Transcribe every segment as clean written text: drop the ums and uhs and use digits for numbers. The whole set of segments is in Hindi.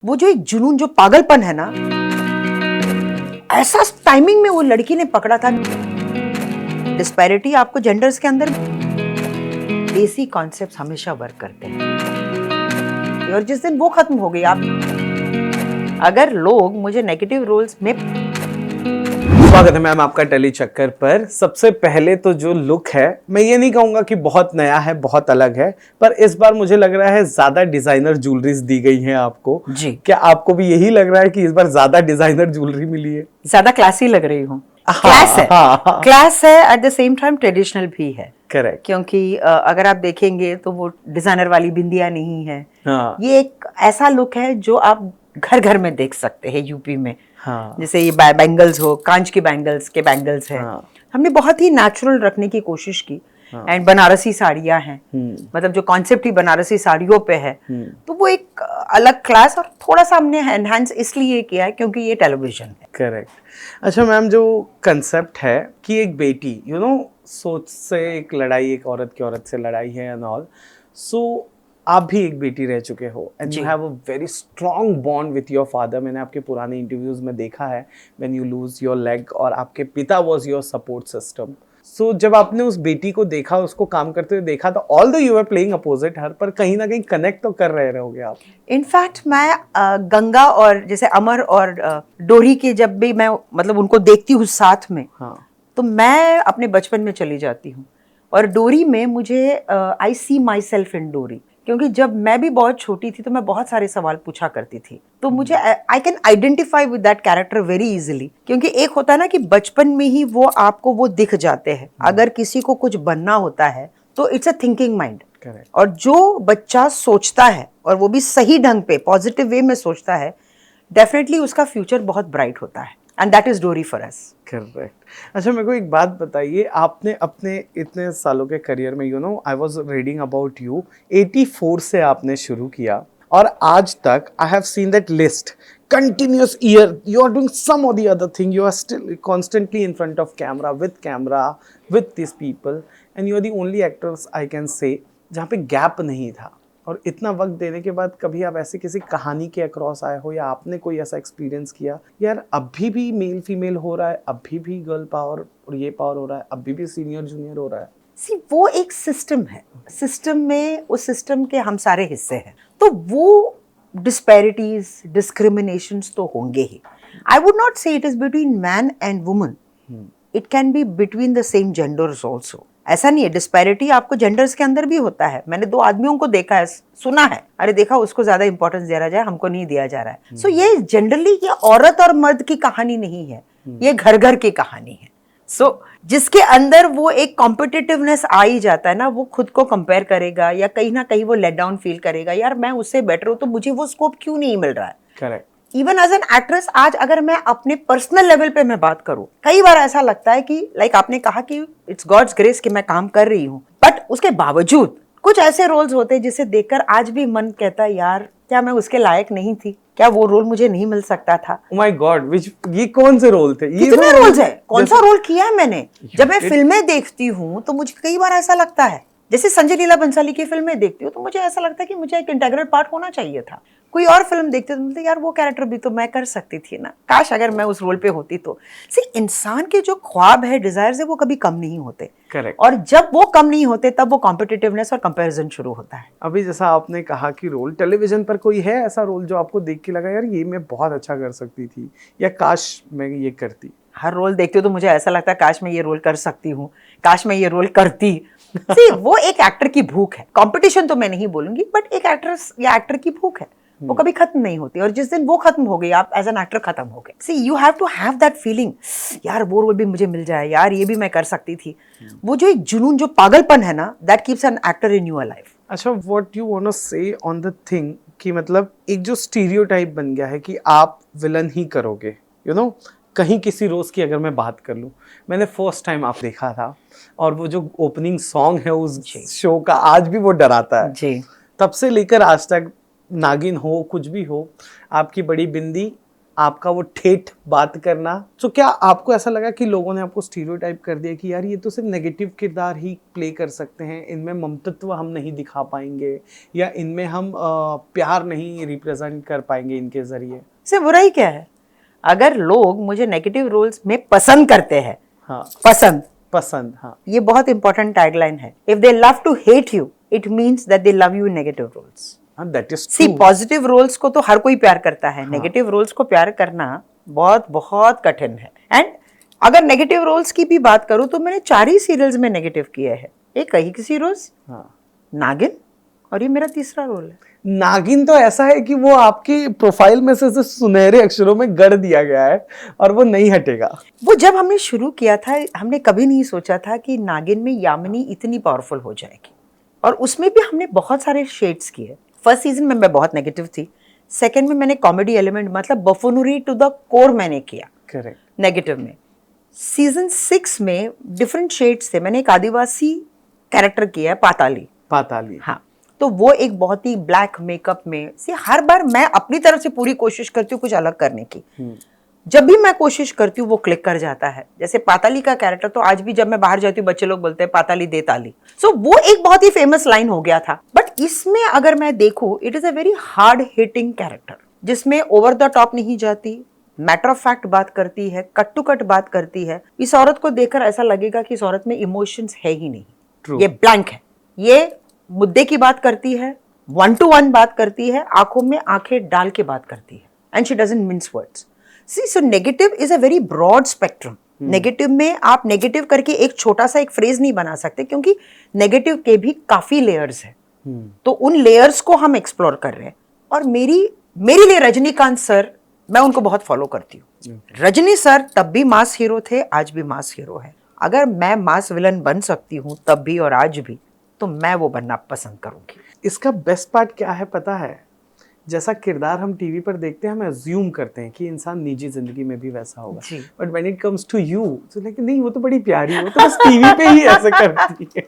वो जो एक जुनून, जो पागलपन है ना, ऐसा टाइमिंग में वो लड़की ने पकड़ा था। डिस्पैरिटी आपको जेंडर्स के अंदर, देसी कॉन्सेप्ट्स हमेशा वर्क करते हैं और जिस दिन वो खत्म हो गई, आप अगर लोग मुझे नेगेटिव रोल्स में। स्वागत है मैम आपका टेली चक्कर पर। सबसे पहले तो जो लुक है, मैं ये नहीं कहूंगा कि बहुत नया है, बहुत अलग है, पर इस बार मुझे लग रहा है ज्यादा डिजाइनर ज्वेलरीज दी गई हैं आपको जी। क्या आपको भी यही लग रहा है कि इस बार ज्यादा डिजाइनर ज्वेलरी मिली है? ज्यादा क्लासी लग रही हूँ। क्लास है, क्लास है, at the same time traditional भी है। करेक्ट। क्योंकि अगर आप देखेंगे तो वो डिजाइनर वाली बिंदियां नहीं है। हाँ। ये एक ऐसा लुक है जो आप घर घर में देख सकते हैं यूपी में। हाँ। जैसे ये बैंगल्स हो, कांच की बैंगल्स है। हाँ। हमने बहुत ही नेचुरल रखने की कोशिश की। हाँ। एंड बनारसी साड़ियां हैं, मतलब जो कॉन्सेप्ट ही बनारसी साड़ियों पे है, तो वो एक अलग क्लास, और थोड़ा सा हमने एनहांस इसलिए किया है क्योंकि ये टेलीविजन है। करेक्ट। अच्छा मैम, जो कंसेप्ट है कि एक बेटी सोच से एक लड़ाई, एक औरत की औरत से लड़ाई है एंड ऑल, सो आप भी एक बेटी रह चुके हो and you have a very strong bond with your father. मैंने आपके पुराने इंटरव्यूज में देखा है when you lose your leg, और आपके पिता वाज योर सपोर्ट सिस्टम। सो जब आपने उस बेटी को देखा, उसको काम करते हुए देखा, तो ऑल दो यू आर प्लेइंग अपोजिट हर, पर कहीं ना कहीं कनेक्ट तो कर रहे रहोगे आप। इनफैक्ट मैं गंगा और जैसे अमर और डोरी के जब भी मैं मतलब उनको देखती हूँ साथ में, हाँ। तो मैं अपने बचपन में चली जाती हूँ। और डोरी में मुझे आई सी माई सेल्फ इन डोरी, क्योंकि जब मैं भी बहुत छोटी थी तो मैं बहुत सारे सवाल पूछा करती थी, तो मुझे I can identify with that character very easily. क्योंकि एक होता है ना कि बचपन में ही वो आपको वो दिख जाते हैं। अगर किसी को कुछ बनना होता है तो इट्स अ थिंकिंग माइंड। और जो बच्चा सोचता है और वो भी सही ढंग पे पॉजिटिव वे में सोचता है, डेफिनेटली उसका फ्यूचर बहुत ब्राइट होता है। एंड दैट इज डोरी फॉर अस। करेक्ट। अच्छा मेरे को एक बात बताइए, आपने अपने इतने सालों के करियर में I was reading about you, 84 से आपने शुरू किया और आज तक I have seen that list continuous year you are doing some or the other thing, you are still constantly in front of camera with these people, and you are the only actors I can say जहाँ पे गैप नहीं था। और इतना वक्त देने के बाद कभी आप ऐसे किसी कहानी के अक्रॉस आए हो, या आपने कोई ऐसा एक्सपीरियंस किया यार अभी भी मेल फीमेल हो रहा है, अभी भी गर्ल पावर और ये पावर हो रहा है, अभी भी सीनियर जूनियर हो रहा है? सी, वो एक सिस्टम है, सिस्टम में उस सिस्टम के हम सारे हिस्से हैं, तो वो डिस्पैरिटीज, डिस्क्रिमिनेशंस तो होंगे ही। आई वुड नॉट से it is between man and woman, it can be between the same genders also. ऐसा नहीं है, डिस्पैरिटी आपको जेंडर्स के अंदर भी होता है। मैंने 2 आदमियों को देखा है, सुना है, अरे देखा उसको ज्यादा इंपॉर्टेंस दिया जाए, हमको नहीं दिया जा रहा है। सो ये जनरली ये औरत और मर्द की कहानी नहीं है, ये घर घर की कहानी है। सो जिसके अंदर वो एक कॉम्पिटिटिवनेस आ ही जाता है ना, वो खुद को कंपेयर करेगा या कहीं ना कहीं वो लेट डाउन फील करेगा, यार मैं उससे बेटर हूं तो मुझे वो स्कोप क्यों नहीं मिल रहा है। Correct. Even as an actress, आज अगर मैं अपने पर्सनल लेवल पे मैं बात करूं, कई बार ऐसा लगता है कि लाइक आपने कहा कि इट्स गॉड्स ग्रेस कि मैं काम कर रही हूं, बट उसके बावजूद कुछ ऐसे रोल्स होते हैं जिसे देखकर आज भी मन कहता है यार क्या मैं उसके लायक नहीं थी, क्या वो रोल मुझे नहीं मिल सकता था। Oh my God, ये कौन से रोल थे? कितने रोल्स है, कौन सा रोल किया है मैंने। जब मैं फिल्में देखती हूँ तो मुझे कई बार ऐसा लगता है, जैसे संजय लीला बंसाली की फिल्में देखती हूँ तो मुझे ऐसा लगता है कि मुझे एक इंटीग्रल पार्ट होना चाहिए था। कोई और फिल्म देखते तो मुझे यार वो कैरेक्टर भी तो मैं कर सकती थी ना, काश अगर मैं उस रोल पे होती तो। सी, इंसान के जो ख्वाब है, डिजायर्स है, वो कभी कम नहीं होते। करेक्ट। और जब वो कम नहीं होते तब वो कॉम्पिटिटिवनेस और कंपैरिजन शुरू होता है। अभी जैसा आपने कहा कि रोल, टेलीविजन पर कोई है ऐसा रोल जो आपको देख के लगा यार ये मैं बहुत अच्छा कर सकती थी, या काश मैं ये करती? हर रोल देखती हूँ तो मुझे ऐसा लगता है काश मैं ये रोल कर सकती हूँ, काश मैं ये रोल करती। See, वो एक एक्टर की भूख है, कंपटीशन तो मैं नहीं बोलूंगी, बट एक एक्ट्रेस या एक्टर की भूख है, वो कभी खत्म नहीं होती। और जिस दिन वो खत्म हो गई, आप एज एन एक्टर खत्म हो गए। See, you have to have that feeling, यार वो रोल भी मुझे मिल जाए, यार ये भी मैं कर सकती थी। वो जो एक जुनून, जो पागलपन है ना, that keeps an actor in your life. अच्छा, व्हाट यू वांट टू से ऑन द थिंग कि मतलब एक जो स्टीरियोटाइप बन गया है कि आप विलन ही करोगे, कहीं किसी रोज की अगर मैं बात कर लूं, मैंने फर्स्ट टाइम आप देखा था और वो जो ओपनिंग सॉन्ग है उस शो का आज भी वो डराता है जी। तब से लेकर आज तक, नागिन हो कुछ भी हो, आपकी बड़ी बिंदी आपका वो ठेठ बात करना। तो क्या आपको ऐसा लगा कि लोगों ने आपको स्टीरियोटाइप कर दिया कि यार ये तो सिर्फ नेगेटिव किरदार ही प्ले कर सकते हैं, इनमें ममतत्व हम नहीं दिखा पाएंगे, या इनमें हम प्यार नहीं रिप्रेजेंट कर पाएंगे इनके जरिए? इससे बुराई क्या है? अगर लोग मुझे नेगेटिव रोल्स में पसंद करते हैं, हाँ, पसंद, हाँ, ये बहुत इंपॉर्टेंट टैगलाइन है। If they love to hate you, it means that they love you in negative roles. That is see, true. Positive roles को तो हर कोई प्यार करता है, नेगेटिव रोल्स को प्यार करना बहुत बहुत कठिन है। एंड अगर नेगेटिव रोल्स की भी बात करूं तो मैंने 4 ही सीरियल्स में नेगेटिव किए हैं। एक कहीं किसी रोज, हाँ, नागिन, और ये मेरा तीसरा रोल है। नागिन तो ऐसा है कि वो आपकी प्रोफाइल में से सुनहरे अक्षरों में गढ़ दिया गया है और वो नहीं हटेगा। वो जब हमने शुरू किया था, हमने कभी नहीं सोचा था कि नागिन में यामिनी इतनी पावरफुल हो जाएगी, और उसमें भी हमने बहुत सारे शेड्स किए। फर्स्ट सीजन में मैं बहुत नेगेटिव थी, सेकंड में मैंने कॉमेडी एलिमेंट मतलब बफूनरी टू द कोर मैंने किया, करेक्ट, नेगेटिव में। सीजन 6 में डिफरेंट शेड्स थे, मैंने एक आदिवासी कैरेक्टर किया है, पाताली। हाँ, तो वो एक बहुत ही ब्लैक मेकअप में से, हर बार मैं अपनी तरफ से पूरी कोशिश करती हूँ कुछ अलग करने की। जब भी मैं कोशिश करती हूँ वो क्लिक कर जाता है। जैसे पाताली का कैरेक्टर तो आज भी जब मैं बाहर जाती हूँ बच्चे लोग बोलते हैं पाताली दे ताली। सो वो एक बहुत ही फेमस लाइन हो गया था। बट इसमें अगर मैं देखूं, it is a very hard hitting character, जिसमें ओवर द टॉप नहीं जाती, मैटर ऑफ फैक्ट बात करती है, कट टू कट बात करती है। इस औरत को देखकर ऐसा लगेगा कि इस औरत में इमोशंस है ही नहीं। True. ये ब्लैंक है। ये मुद्दे की बात करती है, 1 to 1 बात करती है, आंखों में आंखें डाल के बात करती है, and she doesn't mince words. See, so negative is a very broad spectrum. Negative में आप नेगेटिव करके एक छोटा सा एक फ्रेज नहीं बना सकते, क्योंकि नेगेटिव के भी काफी लेयर्स हैं। तो उन लेयर्स को हम एक्सप्लोर कर रहे हैं। और मेरे लिए रजनीकांत सर, मैं उनको बहुत फॉलो करती हूँ। रजनी सर तब भी मास हीरो थे, आज भी मास हीरो है। अगर मैं मास विलन बन सकती हूँ तब भी और आज भी, तो मैं वो बनना पसंद करूंगी। इसका बेस्ट पार्ट क्या है पता है? जैसा किरदार हम टीवी पर देखते हैं, हम अज्यूम करते हैं कि इंसान निजी जिंदगी में भी वैसा होगा, but when it comes to you, तो लेकिन नहीं, वो तो बड़ी प्यारी, वो तो बस टीवी पे ही ऐसे करती है।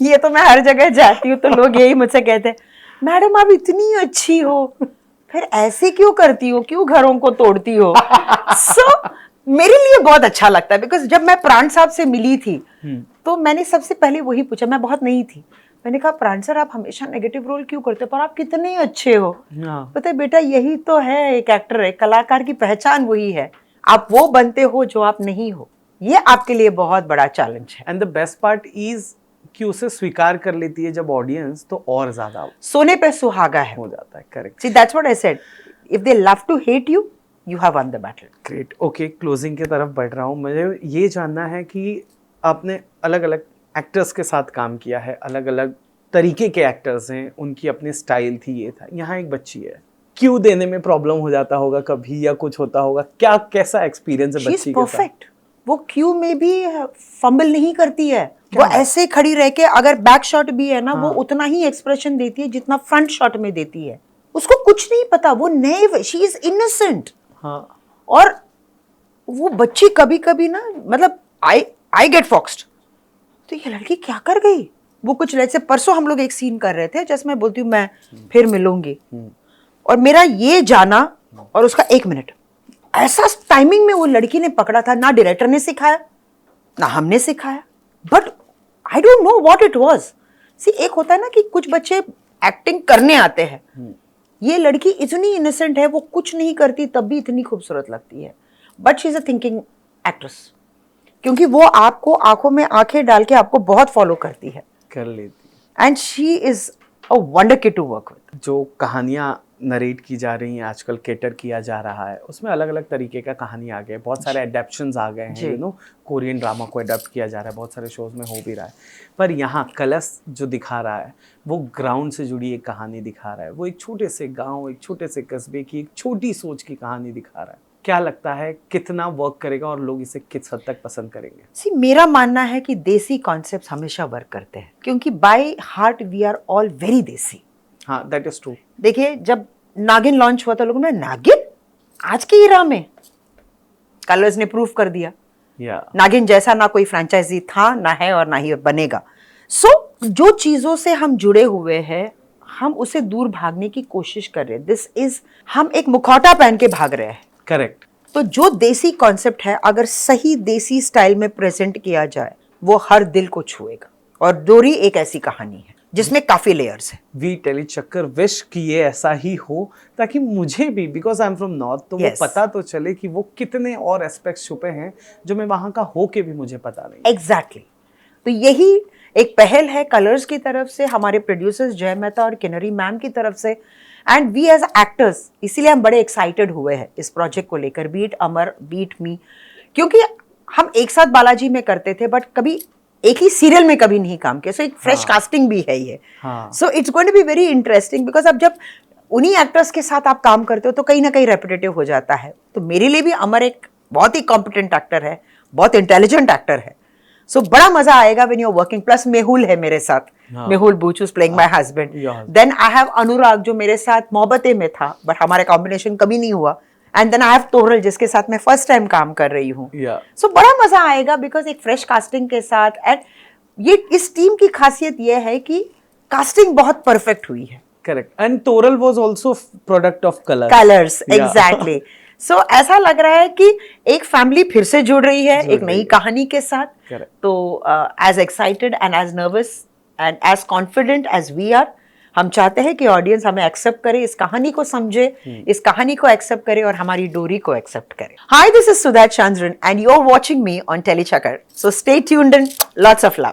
ये तो मैं हर जगह जाती हूँ तो लोग यही मुझसे कहते हैं, मैडम आप इतनी अच्छी हो, फिर ऐसे क्यों करती हो, क्यों घरों को तोड़ती हो? So, मेरे लिए बहुत अच्छा लगता है, बिकॉज जब मैं प्राण साहब से मिली थी तो मैंने सबसे पहले वही पूछा, मैं बहुत नई थी, मैंने कहा प्राण सर आप हमेशा नेगेटिव रोल क्यों करते हो, पर आप कितने अच्छे हो। पता है बेटा, यही तो है एक एक्टर, एक कलाकार की पहचान वही है, आप वो बनते हो जो आप नहीं हो। ये आपके लिए बहुत बड़ा चैलेंज है। And the best part is कि उसे स्वीकार कर लेती है जब ऑडियंस, तो और ज्यादा सोने पे सुहागा है हो जाता है। Correct. See, that's what I said, if they love to hate you, you have won the battle. Great. Okay, closing की तरफ बढ़ रहा हूँ। मुझे ये जानना है कि आपने अलग अलग एक्टर्स के साथ काम किया है, अलग अलग तरीके के एक्टर्स हैं, उनकी अपनी स्टाइल थी, ये था। यहाँ एक बच्ची है, क्यों देने में प्रॉब्लम हो जाता होगा कभी, या कुछ होता होगा, क्या कैसा एक्सपीरियंस है बच्ची के साथ? वो क्यू में भी फंबल नहीं करती है, वो ऐसे खड़ी रह के, अगर बैक शॉट भी है ना, वो उतना ही एक्सप्रेशन देती है जितना फ्रंट शॉट में देती है। उसको कुछ नहीं पता, वो नैव, शी इज इनोसेंट। और वो बच्ची कभी कभी ना, मतलब आई गेट फॉक्स्ड, तो ये लड़की क्या कर गई। वो कुछ जैसे परसों हम लोग एक सीन कर रहे थे, जैसे मैं बोलती हूँ मैं फिर मिलूंगी, और मेरा ये जाना और उसका 1 मिनट, ऐसा टाइमिंग में वो लड़की ने पकड़ा था। ना डायरेक्टर ने सिखाया, ना हमने सिखाया, but I don't know what it was. See, एक होता है ना कि कुछ बच्चे एक्टिंग करने आते हैं, ये लड़की इतनी इनोसेंट है, वो कुछ नहीं करती तब भी इतनी खूबसूरत लगती है। But she is a thinking actress, क्योंकि वो आपको आंखों में आंखें डाल के आपको बहुत फॉलो करती है, कर लेती। And she is a wonder kid to work with. जो कहानियां नरेट की जा रही हैं आजकल, केटर किया जा रहा है, उसमें अलग अलग तरीके का कहानी आ गए, बहुत सारे एडेप्शंस आ गए हैं। यू नो, कोरियन ड्रामा को अडेप्ट किया जा रहा है, बहुत सारे शोज में हो भी रहा है। पर यहाँ कलश जो दिखा रहा है, वो ग्राउंड से जुड़ी एक कहानी दिखा रहा है। वो एक छोटे से गाँव, एक छोटे से कस्बे की एक छोटी सोच की कहानी दिखा रहा है। क्या लगता है कितना वर्क करेगा और लोग इसे किस हद तक पसंद करेंगे? सी, मेरा मानना है कि देसी कॉन्सेप्ट्स हमेशा वर्क करते हैं, क्योंकि by heart we are all very desi. हाँ, दैट इज ट्रू। देखिए, जब नागिन लॉन्च हुआ था, लोगों ने, नागिन आज की इरा में, कलर्स ने प्रूफ कर दिया, नागिन जैसा ना कोई फ्रेंचाइजी था, ना है, और ना ही बनेगा। सो जो चीजों से हम जुड़े हुए हैं, हम उसे दूर भागने की कोशिश कर रहे हैं। दिस इज, हम एक मुखौटा पहन के भाग रहे हैं, करेक्ट। तो जो देसी कॉन्सेप्ट है अगर सही देसी स्टाइल में प्रेजेंट किया जाए वो हर दिल को छुएगा। और डोरी एक ऐसी कहानी है जिसमें काफी लेयर्स है। वी टेली चक्कर विश कि ये ऐसा ही हो ताकि मुझे भी, because I am from north, तो वो Yes. पता तो चले कि वो कितने और एस्पेक्ट्स छुपे हैं जो मैं वहां का हो के भी मुझे पता नहीं। एग्जैक्टली तो यही एक पहल है कलर्स की तरफ से, हमारे प्रोड्यूसर्स जय मेहता और किन्नरी मैम की तरफ से, एंड वी एज एक्टर्स, इसीलिए हम बड़े एक्साइटेड हुए हैं इस प्रोजेक्ट को लेकर, बीट अमर बीट मी, क्योंकि हम एक साथ बालाजी में करते थे बट कभी एक ही सीरियल में कभी नहीं काम किया, सो एक फ्रेश कास्टिंग भी है ये। हाँ। So it's going to be very interesting because अब जब उन्हीं एक्टर्स के साथ आप काम करते हो तो कहीं ना कहीं रेपिटेटिव हो जाता है। तो मेरे लिए भी अमर एक बहुत ही कॉम्पिटेंट एक्टर है, बहुत इंटेलिजेंट एक्टर है, सो बड़ा मजा आएगा when you are working. Plus Mehul है मेरे साथ, Mehul Booch is playing my husband. Then I have Anurag जो मेरे साथ मोहब्बतें में था बट हमारे कॉम्बिनेशन कभी नहीं हुआ, and then I have Toral जिसके साथ मैं फर्स्ट टाइम काम कर रही हूँ। सो बड़ा मजा आएगा बिकॉज एक फ्रेश कास्टिंग के साथ, एंड ये इस टीम की खासियत ये है कि कास्टिंग बहुत परफेक्ट हुई है। Correct. And Toral was also product of colours exactly. So ऐसा लग रहा है कि एक फैमिली फिर से जुड़ रही है एक नई कहानी के साथ। Correct. तो as excited and as nervous and as confident as we are, हम चाहते हैं कि ऑडियंस हमें एक्सेप्ट करे, इस कहानी को समझे, इस कहानी को एक्सेप्ट करे और हमारी डोरी को एक्सेप्ट करे। Hi, this is Sudha Chandran and you are watching me on Telly Chakkar, so stay tuned and lots of love.